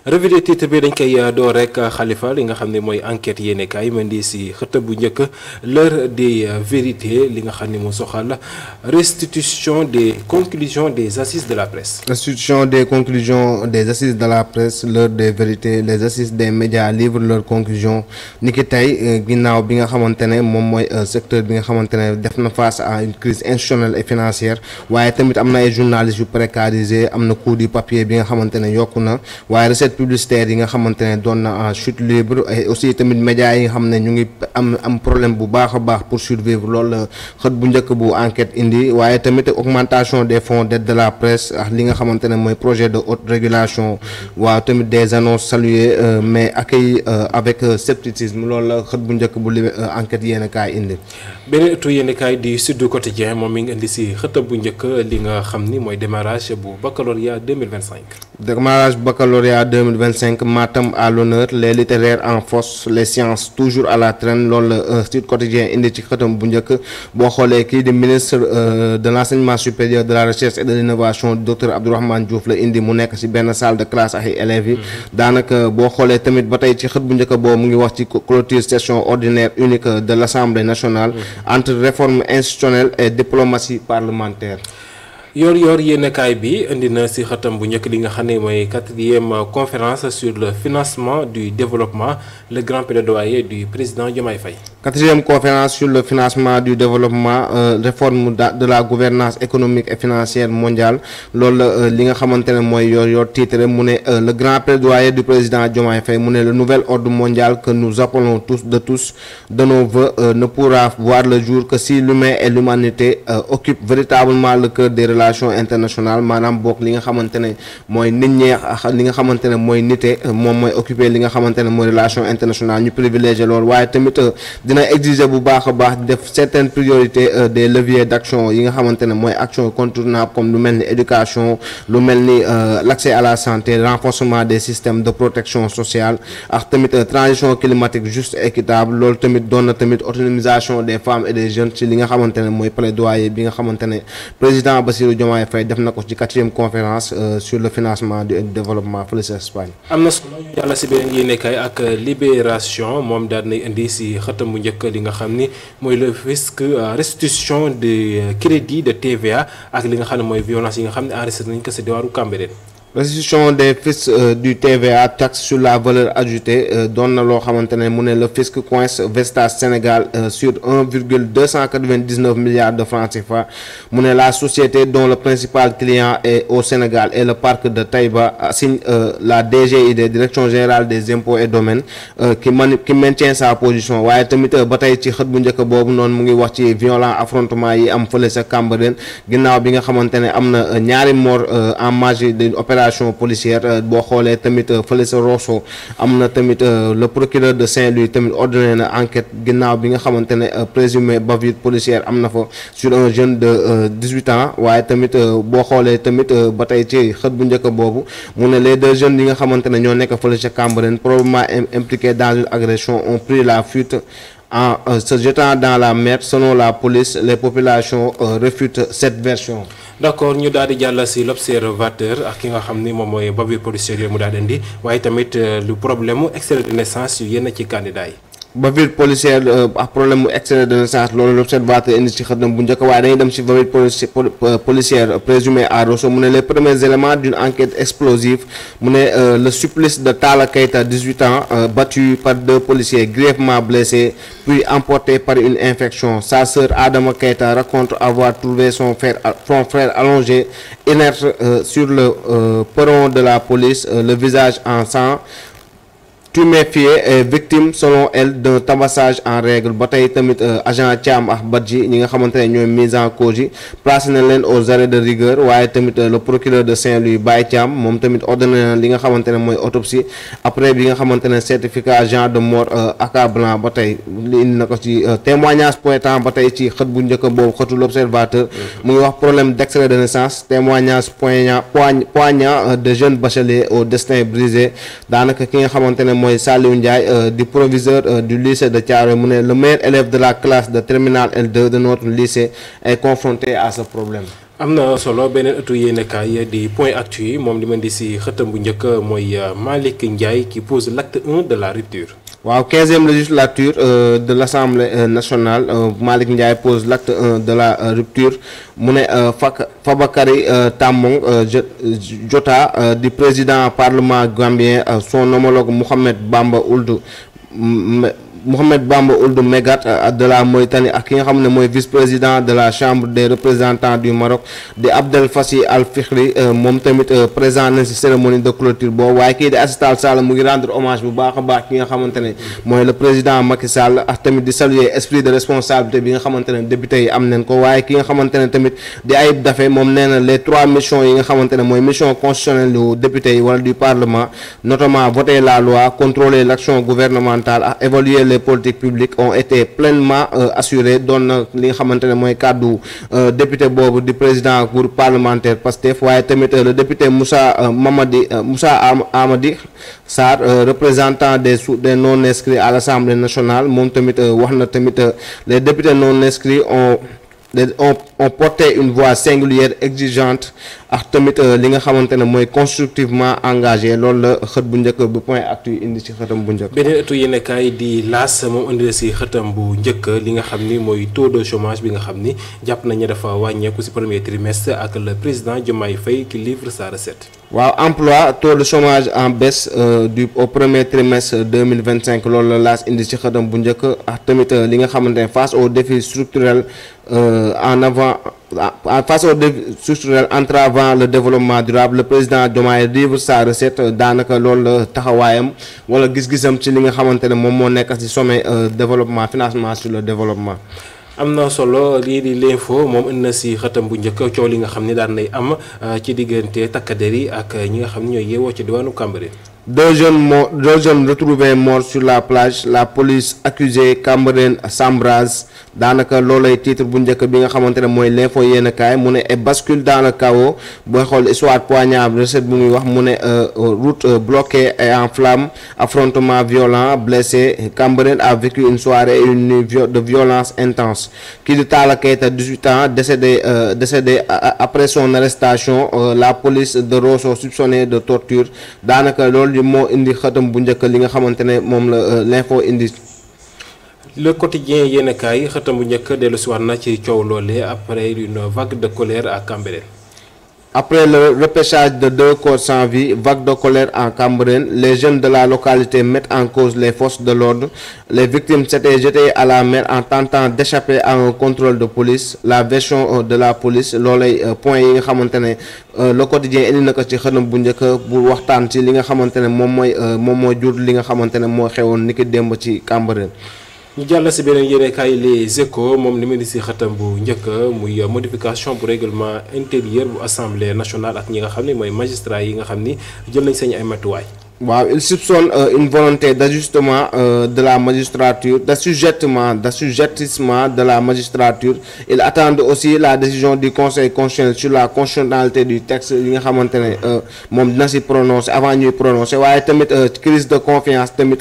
revue de titre bi dañ koy door rek Khalifa li nga xam ne mooy enquête yéenekaay mën di si xët bu njëkk l'heure des vérités li nga xam ne moo soxal restitution des conclusions des assises de la presse. Restitution des conclusions des assises de la presse, l'heure des vérités, les assises des médias livrent leurs conclusions ni ki tey ginnaaw bi nga xamante ne moom mooy secteur bi nga xamante ne def na face à une crise institutionnelle et financière waaye tamit am na ay journalistes yu précarisés am na coût du papier bi nga xamante ne yokku na waaye recette publicitaire yi nga xamante ne doon na en chute libre et aussi tamit médias yi nga xam ne ñu ngi am problème bu baax a baax pour survivre loolu xët bu njëkk bu enquête indi waaye tamit augmentation des fonds d'aide de la presse ak li nga xamante ne mooy projet de haute régulation waaw tamit des annonces saluées mais accueillies avec scepticisme loolu la xët bu njëkk bu enquête yéen kaay indi. beneen ëttu yéen kaay di Sud Quotidien moom mi ngi indi si xët bu njëkk li nga xam ni mooy démarrage bu baccalauréat 2025. Démarrage baccalauréat 2025 Matam à l'honneur les littéraires en force les sciences toujours à la traîne loolu la Sud Quotidien indi ci xëtam bu njëkk boo xoolee kii di ministre de l'enseignement supérieur de la recherche et de l'innovation docteur Abdourahmane Diouf la indi mu nekk ci benn salle de classe ak élèves yi daanaka boo xoolee tamit ba tey ci xët bu njëkk boobu mu ngi wax ci clôture session ordinaire unique de l'Assemblée nationale entre réforme institutionnelle et diplomatie parlementaire. yor yéenekaay bi indi na ci xëtam bu njëkk li nga xam ne mooy 4e conférence sur le financement du développement le grand plaidoyer du président Diomaye Faye. 4e conférence sur le financement du développement réforme de la gouvernance économique et financière mondiale loolu la li nga xamante ne mooy yor titre mu ne le grand plaidoyer du président Diomaye Faye mu ne le nouvel ordre mondial que nous appelons tous de nos vœux ne pourra voir le jour que si l'humain et l'humanité occupent véritablement le cœur des relations internationales maanaam bokk li nga xamante ne mooy nit ñeex li nga xamante ne mooy nite moom mooy occuper li nga xamante ne mooy relation internationale ñu privilégié loolu waaye tamit dina exiger bu baax a baax def certaines priorités des leviers d'action yi nga xamante ne mooy action contournable comme lu mel ni éducation lu mel ni l'accès à la santé renforcement des systèmes de protection sociale ak tamit transition climatique juste et équitable loolu tamit doon na tamit autonomisation des femmes et des jeunes ci li nga xamante ne mooy plaidoyer bi nga xamante ne président Bassirou Diomaye Faye def na ko ci 4e conférence sur le financement du développement fële ci Espagne. am na solo ñu yàlla si beneen yéenekaay ak Libération moom daal nay indi si xëtam bu njëkk li nga xam ni mooy le fisc restitution de crédit de TVA ak li nga xam ne mooy violence yi nga xam ne enregistré nañ ko si diwaaru Cambérène. Restitution des fiscs du TVA taxe sur la valeur ajoutée doon na loo xamante ne mu ne le fisc coince Vestas Sénégal sur 1,299 milliards de francs CFA mu ne la société dont le principal client est au Sénégal et le parc de Taïba signe la DGID direction générale des impôts et domaines qui maintient sa position waaye tamit ba tey ci xët bu njëkk boobu noonu mu ngi wax ci violent affrontement yi am fële sa Cambérène ginnaaw bi nga xamante ne am na ñaari mort en marge d'une opération policière boo xoolee tamit fële sa Rosso am na tamit le procureur de Saint-Louis tamit ordonné na enquête ginnaaw bi nga xamante ne présumé bavure policière am na fa sur un jeune de 18 ans waaye tamit boo xoolee tamit ba tey ci xët bu njëkk boobu mu ne les 2 jeunes yi nga xamante ne ñoo nekk fële ca Cambérène probablement impliqués dans une agression ont pris la fuite en se jetant dans la mer selon la police les populations réfutent cette version. d'accord ñu daal di jàll si l'observateur ak ki nga xam ni moom mooy bavure policière yooyu mu daal di indi waaye tamit lu problème mu extrait de naissance yu yenn ci candidat yi. bavure policière ak problème mu extrait de naissance loolu l'observateur indi ci xëtam bu njëkk waaye dañuy dem ci bavure policière présumée à Rosso mu ne les premiers éléments d'une enquête explosive mu ne le supplice de Talla Keita 18 ans battu par 2 policiers grièvement blessé puis emporté par une infection sa sœur Adama Keita raconte avoir trouvé son frère allongé inerte sur le perron de la police le visage en sang tuméfié et victime selon elle d'un tabassage en règle ba tey tamit agent Thiam ak Badji ñi nga xamante ne ñooy mise en cause yi placé na leen aux arrêts de rigueur waaye tamit le procureur de Saint-Louis Baye Thiam moom tamit ordonné na li nga xamante ne mooy autopsie après bi nga xamante ne certificat agent de mort accablant ba tey li indi na ko ci témoignage pointant ba tey ci xët bu njëkk boobu xëtu l'observateur mu ngi wax problème d'extrait de naissance témoignage poignant de jeunes bacheliers au destin brisé daanaka ki nga xamante ne mooy Saliou Ndiaye du proviseur du lycée de Thiaroye mu ne le meilleur élève de la classe de terminale L2 de notre lycée est confronté à ce problème. am na solo beneen ëttu yéenekaay di point actu yi moom li ma di si xëtam bu njëkk mooy Malick Ndiaye qui pose l'acte 1 de la rupture. waaw 15e législature de l'Assemblée nationale Malick Ndiaye pose l'acte 1 de la rupture mu ne Fabakary Tambong Jota di président parlement gambien son homologue Mohamed Bamba Ould Megat de la Mauritanie ak ki nga xam ne mooy vice-président de la chambre des représentants du Maroc di Abdel Fassi Al Fikhri moom tamit présent nañ ci cérémonie de clôture boobu waaye kii di Aziz Tall Sall mu ngi rendre hommage bu baax a baax ki nga xamante ne mooy le président Macky Sall ak tamit di saluer esprit de responsabilité bi nga xamante ne député yi am nañ ko waaye ki nga xamante ne tamit di Ayib Daffé moom nee na les 3 missions yi nga xamante ne mooy mission constitutionnelle yu député yi wala du parlement notamment voter la loi contrôler l'action gouvernementale ak évaluer les politiques publiques ont été pleinement assurées doon na li nga xamante ne mooy kàddu député boobu di président groupe parlementaire Pastef waaye tamit le député Moussa Amady Sarr représentant des non inscrits à l'Assemblée nationale moom tamit wax na tamit les députés non inscrits ont porté une voix singulière exigeante ak tamit li nga xamante ne mooy constructivement engagé loolu la xët bu njëkk bu point actu indi ci xëtam bu njëkk. beneen ëttu yéenekaay di laas moom indi si xëtam bu njëkk li nga xam ni mooy taux de chômage bi nga xam ni jàpp nañu dafa wàññeeku si premier trimestre ak le président Diomaye Faye qui livre sa recette. waaw emploi taux de chômage en baisse au premier trimestre 2025 loolu la laas indi ci xëtam bu njëkk ak tamit li nga xamante ne face aux défis structurels face aux défis structurels entravant le développement durable le président Diomaye livre sa recette daanaka loolu la taxawaayam wala gis-gisam ci li nga xamante ne moom moo nekk ci sommet développement financement sur le développement. am na solo lii di l'info moom indi na si xëtam bu njëkk coow li nga xam ni daan nay am ci diggante takkader yi ak ñi nga xam ne ñooy yeewoo ci diwaanu Cambérène. Deux jeunes retrouvés morts sur la plage la police accusée Cambérène s'embrase daanaka loolay titre bu njëkk bi nga xamante ne mooy l'info yéen kaay mu ne et bascule dans le chaos booy xool histoire poignable recette bu muy wax mu ne route bloquée et en flammes affrontement violent blessé Cambérène a vécu une soirée et une nuit de violence intense kii di Talla Keita 18 ans décédé après son arrestation la police de Rosso soupçonnée de torture daanaka loolu moo indi xëtam bu njëkk li nga xamante ne moom la l'info indi. Le quotidien yéenekaay xëtam bu njëkk dellu si waat na ci coow loolee après une vague de colère à Cambérène. Après le repêchage de 2 corps sans vie, vague de colère en Cambérène, les jeunes de la localité mettent en cause les forces de l'ordre. Les victimes s'étaient jetées à la mer en tentant d'échapper à un contrôle de police. La version de la police loolay point yi nga xamante ne le quotidien indi na ko ci xënam bu njëkk bu waxtaan ci li nga xamante ne moom mooy jur li nga xamante ne moo xewoon niki démb ci Cambérène. ñu jàll si beneen yéenekaay Les Échos moom li ma di si xëtam bu njëkk muy modification bu règlement intérieur bu assemblée nationale ak ñi nga xam ne mooy magistrat yi nga xam ni jël nañ seen ay matuwaay. waaw il soupçonne une volonté d'ajustement de la magistrature d'assujettissement de la magistrature il attend aussi la décision du conseil constitutionnel sur la constitutionnalité du texte yi nga xamante ne moom dina si prononcer avant ñuy prononcer waaye tamit crise de confiance tamit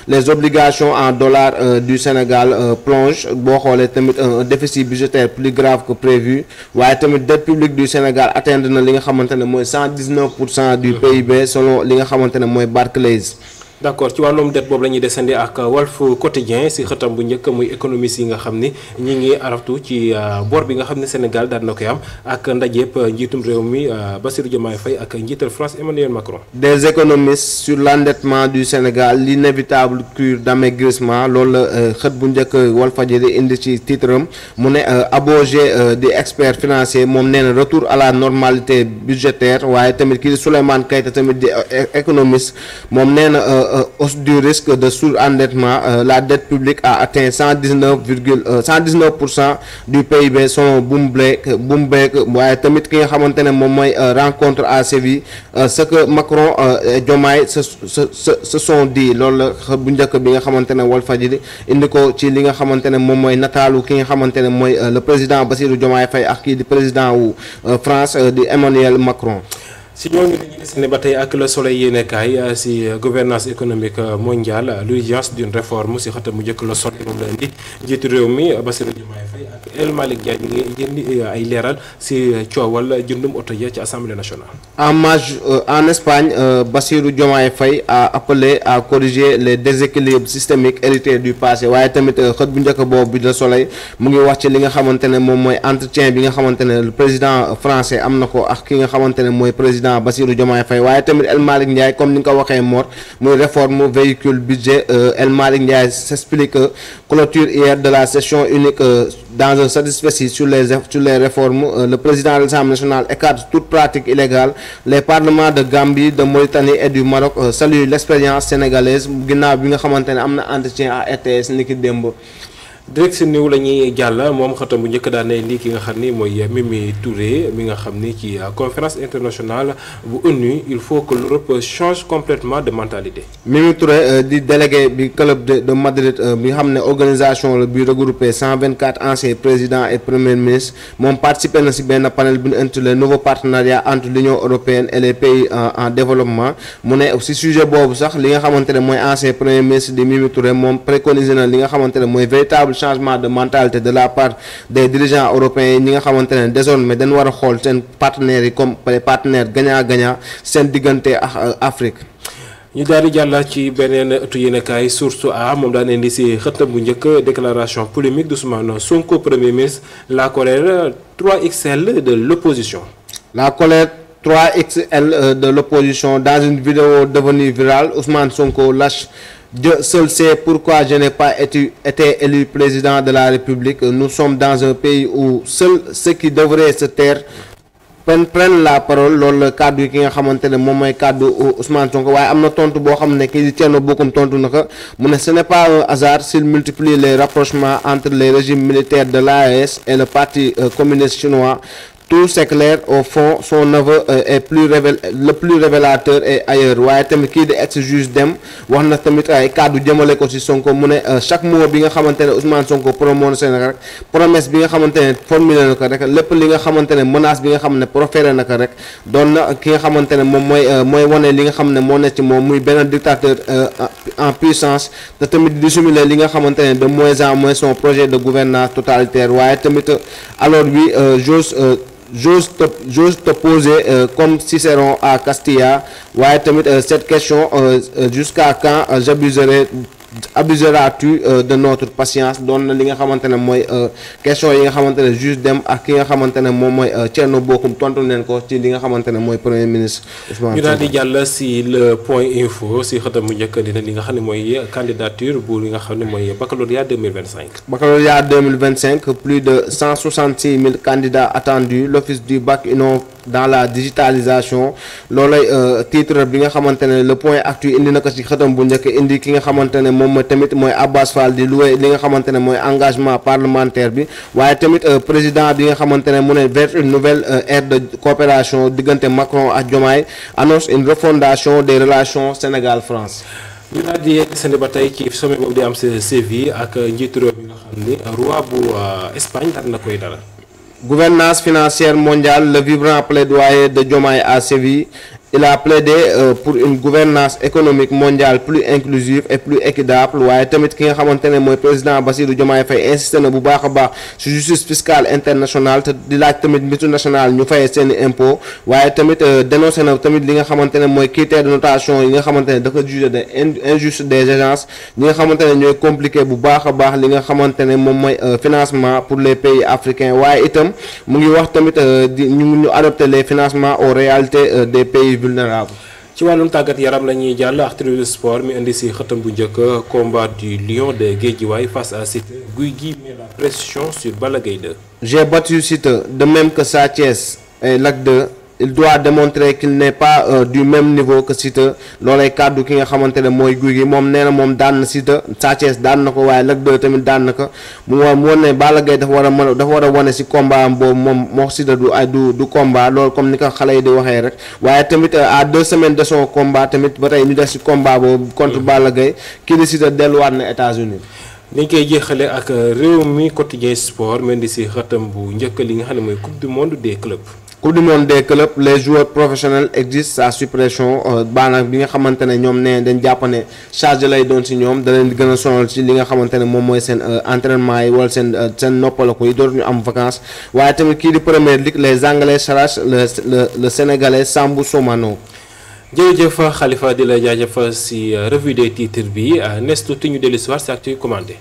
les obligations en dollars du Sénégal plonge boo xoolee tamit un déficit budgétaire plus grave que prévu waaye tamit dette publique du Sénégal atteindre na li nga xamante ne mooy 119% du PIB selon li nga xamante ne mooy Barclays. d'accord ci wàllum det boobu la ñuy desandi ak Walf Quotidien si xëtam bu njëkk muy économistes yi nga xam ni ñi ngi araftu ci bor bi nga xam ne Sénégal daan na koy am ak ndajeeb njiitum réew mi Bassirou Diomaye Faye ak njiital France Emmanuel Macron. Des économistes sur l'endettement du Sénégal l'inévitable cure d'amaigrissement loolu la xët bu njëkk Walfadjri indi ci titre am mu ne abogé di expert financier moom nee na retour à la normalité budgétaire waaye tamit kii di Souleymane Keita tamit di économiste moom nee na hausse du risque de surendettement la dette publique a atteint 119% du PIB selon Bloomberg waaye tamit ki nga xamante ne moom mooy rencontre à Séville ce que Macron et Diomaye se sont dit loolu la bu njëkk bi nga xamante ne Walfadjri indi ko ci li nga xamante ne moom mooy nataalu ki nga xamante ne mooy le président Bassirou Diomaye Faye ak kii di président wu France di Emmanuel Macron. si ñooñu dañuy dessiné ba tey ak le soleil yéenekaay si gouvernance économique mondiale l'urgence d'une réforme si xëtam mu njëkk le soleil moom la indi njiitu réew mi Bassirou Diomaye Faye ak El Malick Ndiaye mi ngi indi ay leeral si coowal jëndum oto ya ci assemblée nationale. En Espagne, Bassirou Diomaye Faye a appelé à corriger les déséquilibres systémiques hérités du passé waaye tamit xët bu njëkk boobu bi le soleil mu ngi wax ci li nga xamante ne moom mooy entretien bi nga xamante ne le président français am na ko ak ki nga xamante ne mooy président Bassirou Diomaye Faye waaye tamit El Malick Ndiaye comme ni nga ko waxee Mor muy réforme véhicule budget El Malick Ndiaye s'explique clôture hier de la session unique dans un satisfecit sur les réformes. Le président de l'Assemblée nationale écarte toute pratique illégale. Les parlements de Gambie, de Mauritanie et du Maroc saluent l'expérience sénégalaise ginnaaw bi nga xamante ne am na entretien à RTS niki démb. Direct News la ñuy jàll moom xëtam bu njëkk daan lii ki nga xam ni mooy Mimi Touré mi nga xam ni ci conférence internationale bu ONU il faut que l'Europe change complètement de mentalité. Mimi Touré di délégué bi club de Madrid bi nga xam ne organisation la bi regroupé 124 anciens présidents et premiers ministres moom participé na si benn panel bi ñu intitulé nouveau partenariat entre l'Union européenne et les pays en développement mu ne si sujet boobu sax li nga xamante ne mooy ancien premier ministre di Mimi Touré moom préconisé na li nga xamante ne mooy véritable changement de mentalité de la part des dirigeants européens yi ñi nga xamante ne désormais dañ war a xool seen partenaires yi comme les partenaires gagnant-gagnant seen diggante ak Afrique. ñu daal di jàll ci beneen ëttu yéenekaay Source A moom daan indi si xëtam bu njëkk déclaration polémique d'Ousmane Sonko premier ministre la colère 3XL de l'opposition. La colère 3XL de l'opposition dans une vidéo devenue virale Ousmane Sonko lâche. Dieu seul sait pourquoi je n'ai pas été élu président de la République. Nous sommes dans un pays où seuls ceux qui devraient se taire prennent la parole. Loolu la kàddu yi ki nga xamante ne moom mooy kàddu Ousmane Sonko waaye am na tontu boo xam ne kii di Thierno Bocoum tontu na ko mu ne ce n'est pas un hasard s'il multiplie les rapprochements entre les régimes militaires de l'AES et le parti communiste chinois. Tout s'éclaire au fond son aveu est le plus révélateur et ailleurs waaye tamit kii di ex-juge Dème wax na tamit ay kàddu jëmale ko ci Sonko mu ne chaque mot bi nga xamante ne Ousmane Sonko prononcé na rek promesse bi nga xamante ne formulé na ko rek lépp li nga xamante ne menace bi nga xam ne proféré na ko rek doon na ki nga xamante ne moom mooy wane li nga xam ne moo nekk ci moom muy benn dictateur en puissance te tamit di simuler li nga xamante ne de moins en moins son projet de gouvernance totalitaire waaye tamit alors oui j'ose te poser comme Cicéron à Castilla waaye tamit cette question jusqu'à quand abuseras-tu de notre patience doon na li nga xamante ne mooy question yi nga xamante ne juge Dème ak ki nga xamante ne moom mooy Thierno Bocoum tontu leen ko ci li nga xamante ne mooy premier ministre Ousmane Sonko. ñu daal di jàll si le point info si xëtam mu njëkk dina li nga xam ne mooy candidature bu li nga xam ne mooy baccalauréat 2025. Baccalauréat 2025 plus de 166 000 candidats attendus l'office du bac innove dans la digitalisation loolay titre bi nga xamante ne le point actu indi na ko ci xëtam bu njëkk indi ki nga xamante ne moom tamit mooy Abbas Fall di loué li nga xamante ne mooy engagement parlementaire bi waaye tamit président bi nga xamante ne mu ne vers une nouvelle ère de coopération diggante Macron ak Diomaye annonce une refondation des relations Sénégal-France. ñu daal di yegg seen ba tey ci sommet boobu di am ci Séville ak njiitu réew mi nga xam ni roi bu Espagne daal na koy dalal. Gouvernance financière mondiale, le vibrant plaidoyer de Diomaye à Séville. Il a plaidé pour une gouvernance économique mondiale plus inclusive et plus équitable waaye tamit ki nga xamante ne mooy président Bassirou Diomaye Faye insisté na bu baax a baax sur justice fiscale internationale te di laaj tamit multinationale ñu fayee seeni impôt waaye tamit dénoncé na tamit li nga xamante ne mooy critère de notation yi nga xamante ne dafa jugé de injuste des agences ñi nga xamante ne ñooy compliqué bu baax a baax li nga xamante ne moom mooy financement pour les pays africains waaye itam mu ngi wax tamit ñu adopter les financements aux réalités des pays vulnérable. ci wàllum tàggat yaram la ñuy jàll ak tribune sport mi indi si xëtam bu njëkk combat du lion de Guédiawaye face à Siteu Gouye Gui met la pression sur Balla Gaye 2. J'ai battu Siteu de même que Sa Thiès et Lac 2. Il doit démontrer qu'il n'est pas du même niveau que Siteu loolay kàddu ki nga xamante ne mooy Gouye Gui moom nee na moom daan na Siteu Sa Thiès daan na ko waaye Lac 2 tamit daan na ko mu wane ne Balla Gaye dafa war a wane si combat am boobu moom moo Siteu du combat loolu comme ni ko xale yi di waxee rek waaye tamit à 2 semaines de son combat tamit ba tey ñu def si combat boobu contre Balla Gaye kii di Siteu delluwaat na États-Unis dañ koy jeexale ak réew mi quotidien sport mel ni si xëtam bu njëkk li nga xam ne mooy coupe du monde des clubs. coupe du monde des clubs les joueurs professionnels exigent sa suppression baanaam bi nga xamante ne ñoom nee dañ jàpp ne charge lay doon ci ñoom da leen di gën a sonal ci li nga xamante ne moom mooy seen entraînement yi wala seen noppalaku yi dootuñu am vacances waaye tamit kii di première ligue les anglais chargent le sénégalais Sambou Somano. jërëjëf Khalifa di la jaajëfal si revue des titres bi nes tuuti ñu dellu si waat si actu commandé.